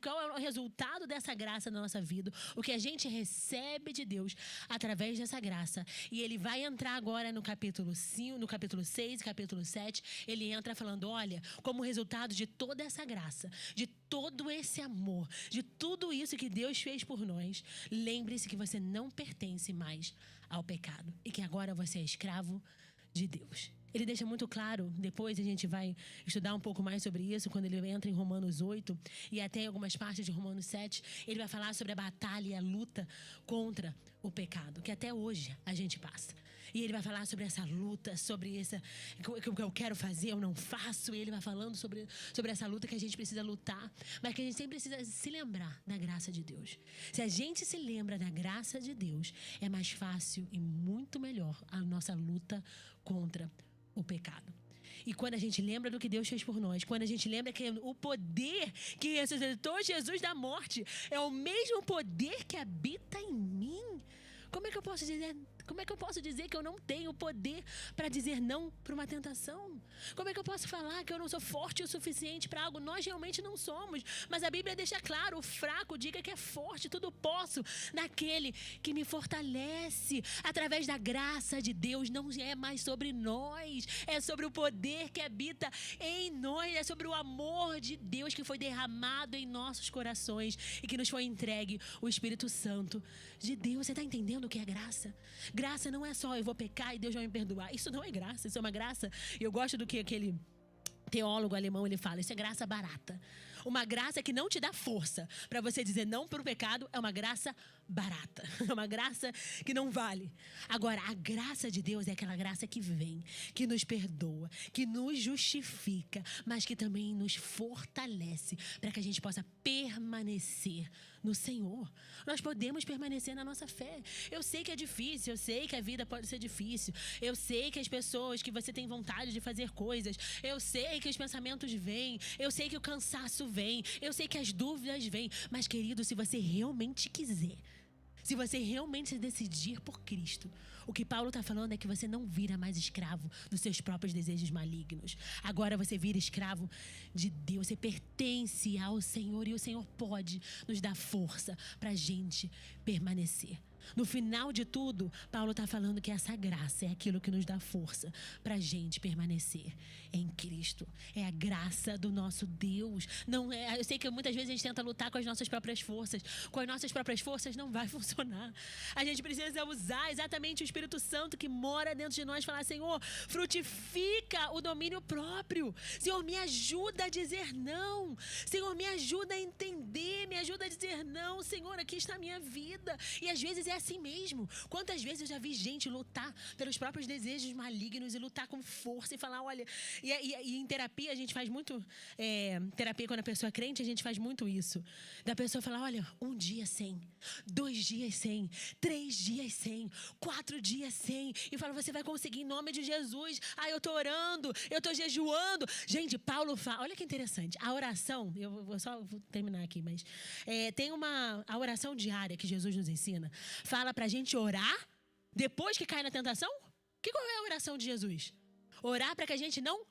Speaker 1: qual é o resultado dessa graça na nossa vida, o que a gente recebe de Deus através dessa graça. E ele vai entrar agora no capítulo 5, no capítulo 6, capítulo 7, ele entra falando, olha, como resultado de toda essa graça, de todo esse amor, de tudo isso que Deus fez por nós, lembre-se que você não pertence mais ao pecado e que agora você é escravo de Deus. Ele deixa muito claro, depois a gente vai estudar um pouco mais sobre isso, quando ele entra em Romanos 8 e até em algumas partes de Romanos 7, ele vai falar sobre a batalha e a luta contra o pecado, que até hoje a gente passa. E ele vai falar sobre essa luta, sobre o que eu quero fazer, eu não faço. E ele vai falando sobre essa luta que a gente precisa lutar, mas que a gente sempre precisa se lembrar da graça de Deus. Se a gente se lembra da graça de Deus, é mais fácil e muito melhor a nossa luta contra o pecado. E quando a gente lembra do que Deus fez por nós, quando a gente lembra que o poder que ressuscitou Jesus da morte é o mesmo poder que habita em mim, como é que eu posso dizer que eu não tenho poder para dizer não para uma tentação? Como é que eu posso falar que eu não sou forte o suficiente para algo? Nós realmente não somos. Mas a Bíblia deixa claro, o fraco diga que é forte, tudo posso naquele que me fortalece. Através da graça de Deus, não é mais sobre nós, é sobre o poder que habita em nós, é sobre o amor de Deus que foi derramado em nossos corações e que nos foi entregue o Espírito Santo de Deus. Você está entendendo o que é graça? Graça não é só eu vou pecar e Deus vai me perdoar. Isso não é graça, isso é uma graça. E eu gosto do que aquele teólogo alemão ele fala, isso é graça barata. Uma graça que não te dá força para você dizer não para o pecado é uma graça barata. É uma graça que não vale. Agora, a graça de Deus é aquela graça que vem, que nos perdoa, que nos justifica, mas que também nos fortalece para que a gente possa permanecer no Senhor. Nós podemos permanecer na nossa fé. Eu sei que é difícil, eu sei que a vida pode ser difícil, eu sei que as pessoas, que você tem vontade de fazer coisas, eu sei que os pensamentos vêm, eu sei que o cansaço vem, eu sei que as dúvidas vêm, mas querido, se você realmente quiser, se você realmente se decidir por Cristo, o que Paulo está falando é que você não vira mais escravo dos seus próprios desejos malignos. Agora você vira escravo de Deus. Você pertence ao Senhor e o Senhor pode nos dar força para a gente permanecer. No final de tudo, Paulo está falando que essa graça é aquilo que nos dá força para a gente permanecer em Cristo. É a graça do nosso Deus. Não é, eu sei que muitas vezes a gente tenta lutar com as nossas próprias forças. Com as nossas próprias forças não vai funcionar. A gente precisa usar exatamente o Espírito Santo que mora dentro de nós. Falar, Senhor, frutifica o domínio próprio. Senhor, me ajuda a dizer não. Senhor, me ajuda a entender. Me ajuda a dizer não. Senhor, aqui está a minha vida. E às vezes é assim mesmo. Quantas vezes eu já vi gente lutar pelos próprios desejos malignos e lutar com força e falar, olha... E em terapia a gente faz muito... terapia quando a pessoa é crente, a gente faz muito isso. Da pessoa falar, olha, 1 dia sem, 2 dias sem, 3 dias sem, 4 dias sem. E fala, você vai conseguir em nome de Jesus. Ah, eu tô orando, eu tô jejuando. Gente, Paulo fala... Olha que interessante. A oração... Eu vou terminar aqui, mas... tem a oração diária que Jesus nos ensina. Fala pra gente orar depois que cai na tentação. Qual é a oração de Jesus? Orar para que a gente não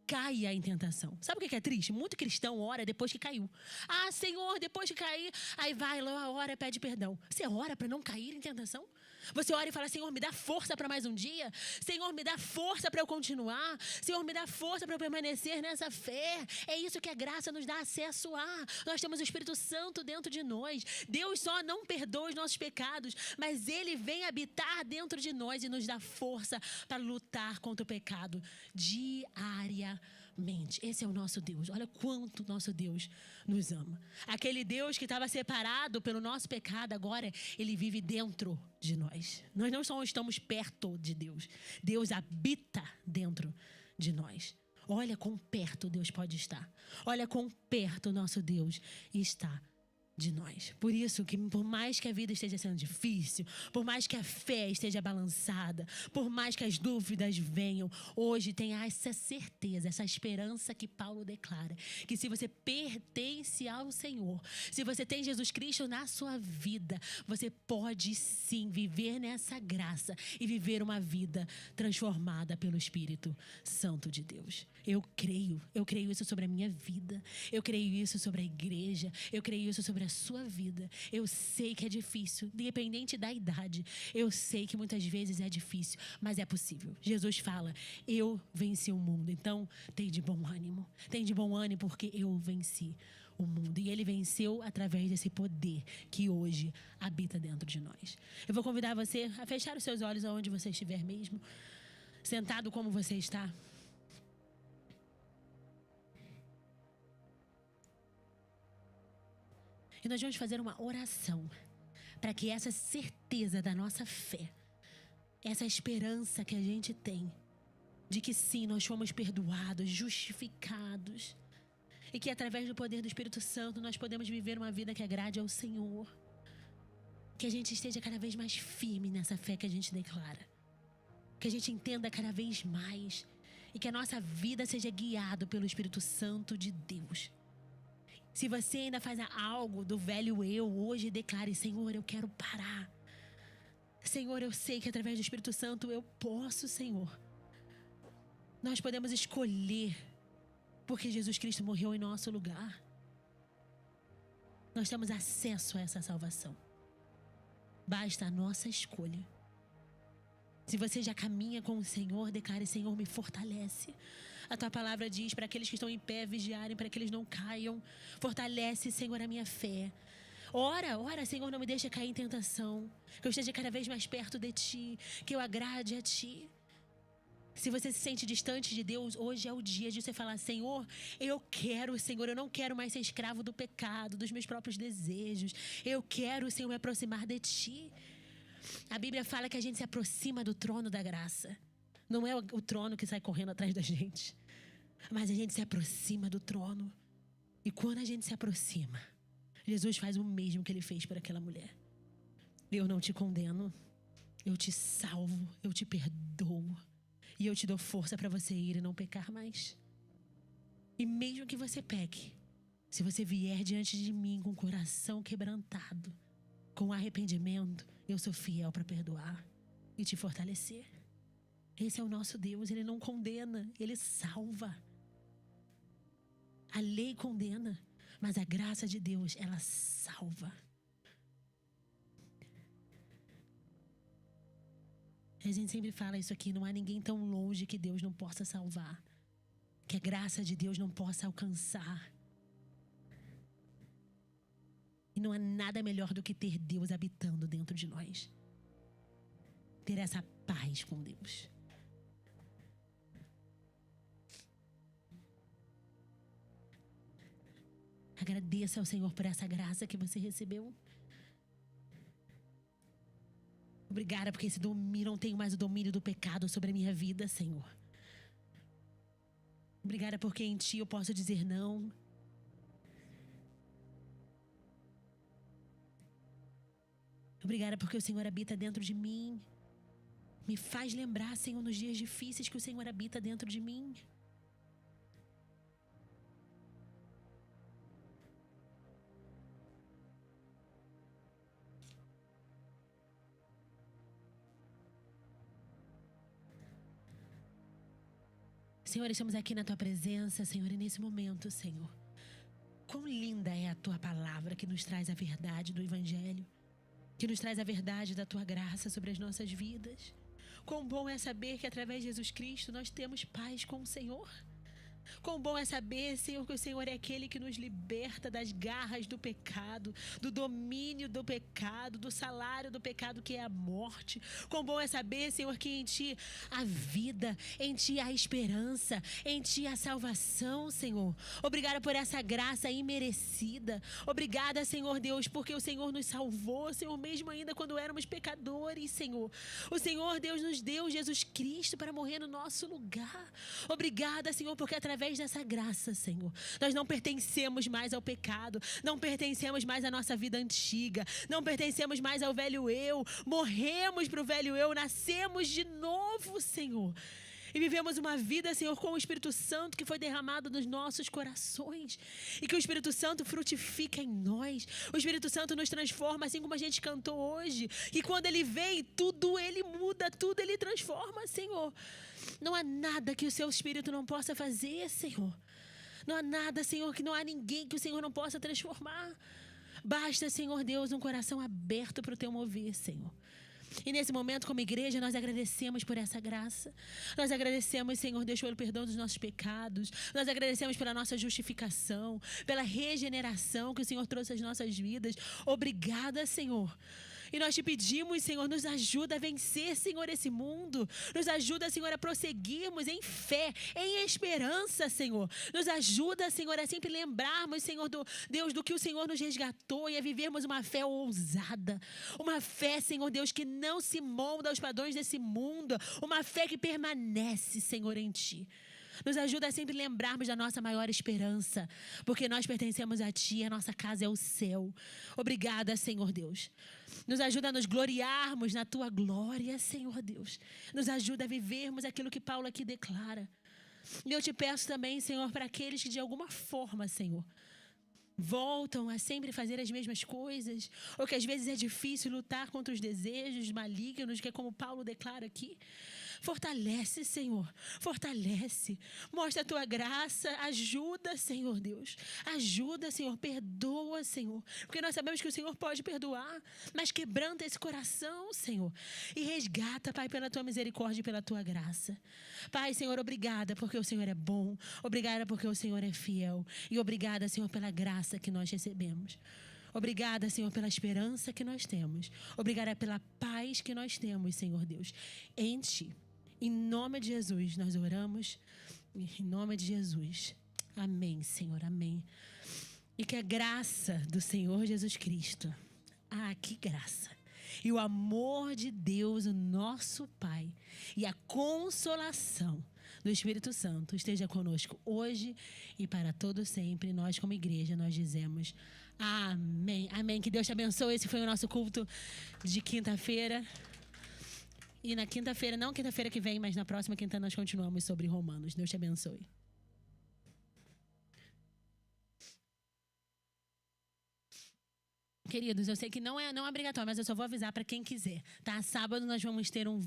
Speaker 1: caia em tentação. Sabe o que é triste? Muito cristão ora depois que caiu. Ah, Senhor, depois que cair, aí vai lá, ora, pede perdão. Você ora para não cair em tentação? Você ora e fala, Senhor, me dá força para mais um dia. Senhor, me dá força para eu continuar. Senhor, me dá força para eu permanecer nessa fé. É isso que a graça nos dá acesso a. Nós temos o Espírito Santo dentro de nós. Deus só não perdoa os nossos pecados, mas Ele vem habitar dentro de nós e nos dá força para lutar contra o pecado diariamente. Esse é o nosso Deus. Olha quanto nosso Deus nos ama. Aquele Deus que estava separado pelo nosso pecado, agora Ele vive dentro de nós. Nós não só estamos perto de Deus. Deus habita dentro de nós. Olha quão perto Deus pode estar. Olha quão perto nosso Deus está de nós. Por isso que por mais que a vida esteja sendo difícil, por mais que a fé esteja balançada, por mais que as dúvidas venham, hoje tem essa certeza, essa esperança que Paulo declara, que se você pertence ao Senhor, se você tem Jesus Cristo na sua vida, você pode sim viver nessa graça e viver uma vida transformada pelo Espírito Santo de Deus. Eu creio isso sobre a minha vida, eu creio isso sobre a igreja, eu creio isso sobre a sua vida. Eu sei que é difícil, independente da idade. Eu sei que muitas vezes é difícil, mas é possível. Jesus fala, eu venci o mundo. Então, tem de bom ânimo. Tem de bom ânimo porque eu venci o mundo. E ele venceu através desse poder que hoje habita dentro de nós. Eu vou convidar você a fechar os seus olhos aonde você estiver mesmo. Sentado como você está. E nós vamos fazer uma oração para que essa certeza da nossa fé, essa esperança que a gente tem, de que sim, nós fomos perdoados, justificados, e que através do poder do Espírito Santo nós podemos viver uma vida que agrade ao Senhor. Que a gente esteja cada vez mais firme nessa fé que a gente declara. Que a gente entenda cada vez mais e que a nossa vida seja guiada pelo Espírito Santo de Deus. Se você ainda faz algo do velho eu, hoje declare, Senhor, eu quero parar. Senhor, eu sei que através do Espírito Santo eu posso, Senhor. Nós podemos escolher, porque Jesus Cristo morreu em nosso lugar. Nós temos acesso a essa salvação. Basta a nossa escolha. Se você já caminha com o Senhor, declare, Senhor, me fortalece. A tua palavra diz para aqueles que estão em pé vigiarem, para que eles não caiam. Fortalece, Senhor, a minha fé. Ora, Senhor, não me deixe cair em tentação. Que eu esteja cada vez mais perto de Ti, que eu agrade a Ti. Se você se sente distante de Deus, hoje é o dia de você falar, Senhor, Senhor, eu não quero mais ser escravo do pecado, dos meus próprios desejos. Eu quero, Senhor, me aproximar de Ti. A Bíblia fala que a gente se aproxima do trono da graça. Não é o trono que sai correndo atrás da gente, mas a gente se aproxima do trono. E quando a gente se aproxima, Jesus faz o mesmo que Ele fez por aquela mulher. Eu não te condeno, eu te salvo, eu te perdoo. E eu te dou força para você ir e não pecar mais. E mesmo que você peque, se você vier diante de mim com o coração quebrantado, com arrependimento, eu sou fiel para perdoar e te fortalecer. Esse é o nosso Deus, Ele não condena, Ele salva. A lei condena, mas a graça de Deus, ela salva. A gente sempre fala isso aqui, não há ninguém tão longe que Deus não possa salvar, que a graça de Deus não possa alcançar. E não há nada melhor do que ter Deus habitando dentro de nós. Ter essa paz com Deus. Agradeça ao Senhor por essa graça que você recebeu. Obrigada porque não tenho mais o domínio do pecado sobre a minha vida, Senhor. Obrigada porque em Ti eu posso dizer não. Obrigada porque o Senhor habita dentro de mim. Me faz lembrar, Senhor, nos dias difíceis que o Senhor habita dentro de mim. Senhor, estamos aqui na Tua presença, Senhor, e nesse momento, Senhor, quão linda é a Tua palavra que nos traz a verdade do Evangelho, que nos traz a verdade da Tua graça sobre as nossas vidas. Quão bom é saber que através de Jesus Cristo nós temos paz com o Senhor. Quão bom é saber, Senhor, que o Senhor é aquele que nos liberta das garras do pecado, do domínio do pecado, do salário do pecado que é a morte. Quão bom é saber, Senhor, que em Ti há vida, em Ti há esperança, em Ti há salvação, Senhor. Obrigada por essa graça imerecida. Obrigada, Senhor Deus, porque o Senhor nos salvou, Senhor, mesmo ainda quando éramos pecadores, Senhor. O Senhor Deus nos deu Jesus Cristo para morrer no nosso lugar. Obrigada, Senhor, porque através através dessa graça, Senhor. Nós não pertencemos mais ao pecado, não pertencemos mais à nossa vida antiga, não pertencemos mais ao velho eu, morremos para o velho eu, nascemos de novo, Senhor. E vivemos uma vida, Senhor, com o Espírito Santo que foi derramado nos nossos corações. E que o Espírito Santo frutifica em nós. O Espírito Santo nos transforma, assim como a gente cantou hoje. E quando Ele vem, tudo Ele muda, tudo Ele transforma, Senhor. Não há nada que o Seu Espírito não possa fazer, Senhor. Não há nada, Senhor, que não há ninguém que o Senhor não possa transformar. Basta, Senhor Deus, um coração aberto para o Teu mover, Senhor. E nesse momento, como igreja, nós agradecemos por essa graça. Nós agradecemos, Senhor Deus, pelo perdão dos nossos pecados. Nós agradecemos pela nossa justificação, pela regeneração que o Senhor trouxe às nossas vidas. Obrigada, Senhor. E nós te pedimos, Senhor, nos ajuda a vencer, Senhor, esse mundo. Nos ajuda, Senhor, a prosseguirmos em fé, em esperança, Senhor. Nos ajuda, Senhor, a sempre lembrarmos, Senhor, Deus, do que o Senhor nos resgatou e a vivermos uma fé ousada. Uma fé, Senhor Deus, que não se molda aos padrões desse mundo. Uma fé que permanece, Senhor, em Ti. Nos ajuda a sempre lembrarmos da nossa maior esperança, porque nós pertencemos a Ti, a nossa casa é o céu. Obrigada, Senhor Deus. Nos ajuda a nos gloriarmos na Tua glória, Senhor Deus. Nos ajuda a vivermos aquilo que Paulo aqui declara. E eu te peço também, Senhor, para aqueles que de alguma forma, Senhor, voltam a sempre fazer as mesmas coisas, ou que às vezes é difícil lutar contra os desejos malignos, que é como Paulo declara aqui. Fortalece, Senhor, fortalece, mostra a Tua graça, ajuda, Senhor Deus, ajuda, Senhor, perdoa, Senhor, porque nós sabemos que o Senhor pode perdoar, mas quebranta esse coração, Senhor, e resgata, Pai, pela Tua misericórdia e pela Tua graça. Pai, Senhor, obrigada porque o Senhor é bom, obrigada porque o Senhor é fiel, e obrigada, Senhor, pela graça que nós recebemos. Obrigada, Senhor, pela esperança que nós temos, obrigada pela paz que nós temos, Senhor Deus, em Ti. Em nome de Jesus, nós oramos. Em nome de Jesus. Amém, Senhor, amém. E que a graça do Senhor Jesus Cristo, que graça, e o amor de Deus, o nosso Pai, e a consolação do Espírito Santo esteja conosco hoje e para todo sempre. Nós, como igreja, nós dizemos amém. Amém. Que Deus te abençoe. Esse foi o nosso culto de quinta-feira. E na quinta-feira, não quinta-feira que vem, mas na próxima quinta nós continuamos sobre Romanos. Deus te abençoe. Queridos, eu sei que não é obrigatório, mas eu só vou avisar para quem quiser, tá? Sábado nós vamos ter um